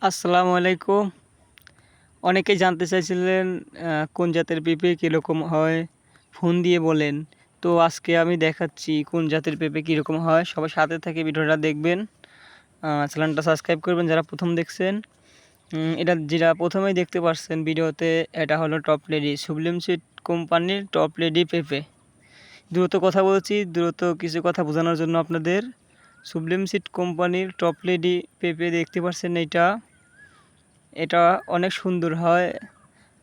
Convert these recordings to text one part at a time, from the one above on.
আসসালামু আলাইকুম। অনেকেই জানতে চাইছিলেন কোন জাতের পেঁপে কীরকম হয়? ফোন দিয়ে বলেন। তো আজকে আমি দেখাচ্ছি কোন জাতের পেঁপে কীরকম হয়। সবাই সাথে থেকে ভিডিওটা দেখবেন। চ্যানেলটা সাবস্ক্রাইব করবেন যারা প্রথম দেখছেন। এটা যেটা প্রথমেই দেখতে পাচ্ছেন ভিডিওতে, এটা হলো টপ লেডি সুবলিম সিড কোম্পানির টপ লেডি পেঁপে। দ্রুত কথা বলছি, দ্রুত কিছু কথা বোঝানোর জন্য আপনাদের। সুবলিম সিড কোম্পানির টপ লেডি পেঁপে দেখতে পাচ্ছেন এটা অনেক সুন্দর হয়।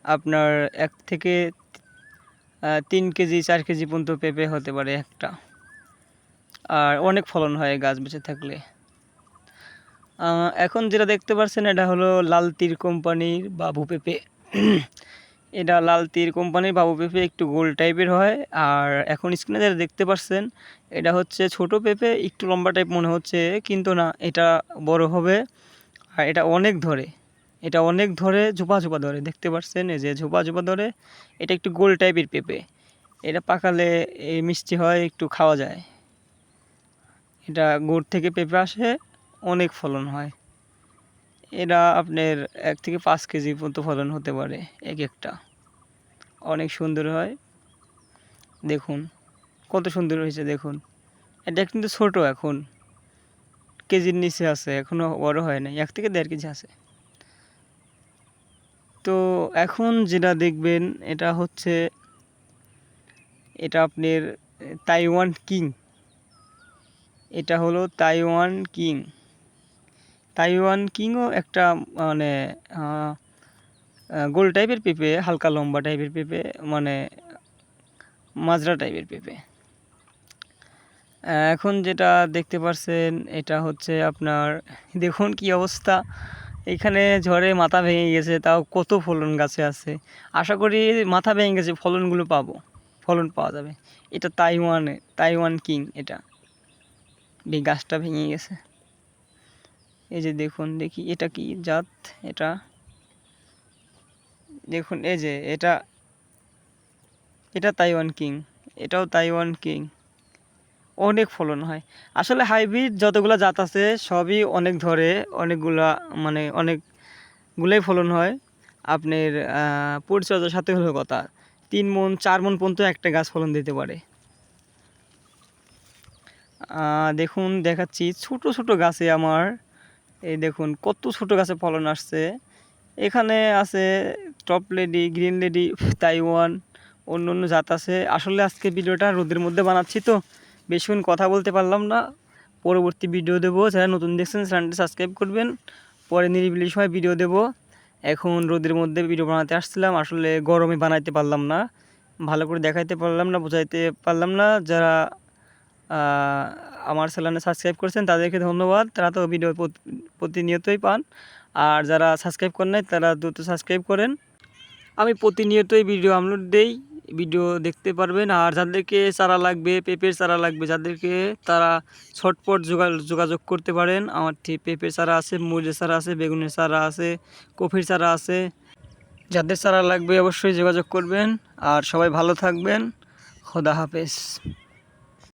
আপনার 1 থেকে 3 কেজি 4 কেজি পর্যন্ত পেঁপে হতে পারে একটা। আর অনেক ফলন হয় গাছ বেঁচে থাকলে। এখন যেটা দেখতে পাচ্ছেন এটা হলো লাল তীর কোম্পানির বাবু পেঁপে। এটা লাল তীর কোম্পানির বাবু পেঁপে, একটু গোল টাইপের হয়। আর এখন স্ক্রিনে যেটা দেখতে পাচ্ছেন এটা হচ্ছে ছোট পেঁপে, একটু লম্বা টাইপ মনে হচ্ছে, কিন্তু না, এটা বড় হবে। আর এটা অনেক ধরে ঝোপা ঝোপা ধরে, দেখতে পাচ্ছেন এই যে ঝোপা ঝোপা ধরে। এটা একটু গোল টাইপের পেঁপে। এটা পাকালে এই মিষ্টি হয়, একটু খাওয়া যায়। এটা গোড় থেকে পেঁপে আসে, অনেক ফলন হয়। এটা আপনার 1 থেকে 5 কেজি পর্যন্ত ফলন হতে পারে এক একটা। অনেক সুন্দর হয়, দেখুন কত সুন্দর হয়েছে দেখুন। এটা কিন্তু ছোট, এখন কেজির নিচে আছে, এখনও বড় হয় নাই, 1 থেকে 1.5 কেজি আছে। তো এখন যেটা দেখবেন এটা হচ্ছে, এটা আপনার তাইওয়ান কিং। এটা হলো তাইওয়ান কিং। তাইওয়ান কিংও একটা মানে গোল টাইপের পেঁপে, হালকা লম্বা টাইপের পেঁপে, মানে মাজরা টাইপের পেঁপে। এখন যেটা দেখতে পাচ্ছেন এটা হচ্ছে আপনার, দেখুন কি অবস্থা। এখানে ঝড়ে মাথা ভেঙে গেছে, তাও কত ফলন গাছে আছে। আশা করি মাথা ভেঙে গেছে, ফলন পাওয়া যাবে। এটা তাইওয়ান কিং। এটা গাছটা ভেঙে গেছে। এই যে দেখুন, দেখি এটা কি জাত। এটা দেখুন, এই যে এটা তাইওয়ান কিং। এটাও তাইওয়ান কিং, অনেক ফলন হয়। আসলে হাইব্রিড যতগুলো জাত আছে সবই অনেক ধরে, মানে অনেকগুলাই ফলন হয়। আপনার পরিচর্যার সাথে হলো কথা। 3 মণ 4 মণ পর্যন্ত একটা গাছ ফলন দিতে পারে। দেখুন দেখাচ্ছি ছোট ছোট গাছে আমার, এই দেখুন কত ছোট গাছে ফলন আসছে। এখানে আছে top lady, green lady, Taiwan, অন্য অন্য জাত আছে। আসলে আজকে ভিডিওটা রোদের মধ্যে বানাচ্ছি, তো বেশিক্ষণ কথা বলতে পারলাম না। পরবর্তী ভিডিও দেবো, যারা নতুন দেখছেন চ্যানেলটি সাবস্ক্রাইব করবেন। পরে নিরিবিলি সময় ভিডিও দেব। এখন রোদের মধ্যে ভিডিও বানাতে আসছিলাম, আসলে গরমে বানাইতে পারলাম না, ভালো করে দেখাইতে পারলাম না, বোঝাইতে পারলাম না। যারা আমার চ্যানেলে সাবস্ক্রাইব করেছেন তাদেরকে ধন্যবাদ, তারা তো ভিডিও প্রতিনিয়তই পান। আর যারা সাবস্ক্রাইব করেন নাই তারা দ্রুত সাবস্ক্রাইব করেন। আমি প্রতিনিয়তই ভিডিও আপলোড দেই, ভিডিও দেখতে পারবেন। আর যাদেরকে চারা লাগবে, পেঁপের চারা লাগবে যাদেরকে, তারা ছটপট যোগাযোগ করতে পারেন। আমার ঠিক পেঁপের চারা আছে, মরিচের চারা আছে, বেগুনের চারা আছে, কফির চারা আছে। যাদের চারা লাগবে অবশ্যই যোগাযোগ করবেন। আর সবাই ভালো থাকবেন। খোদা হাফেজ।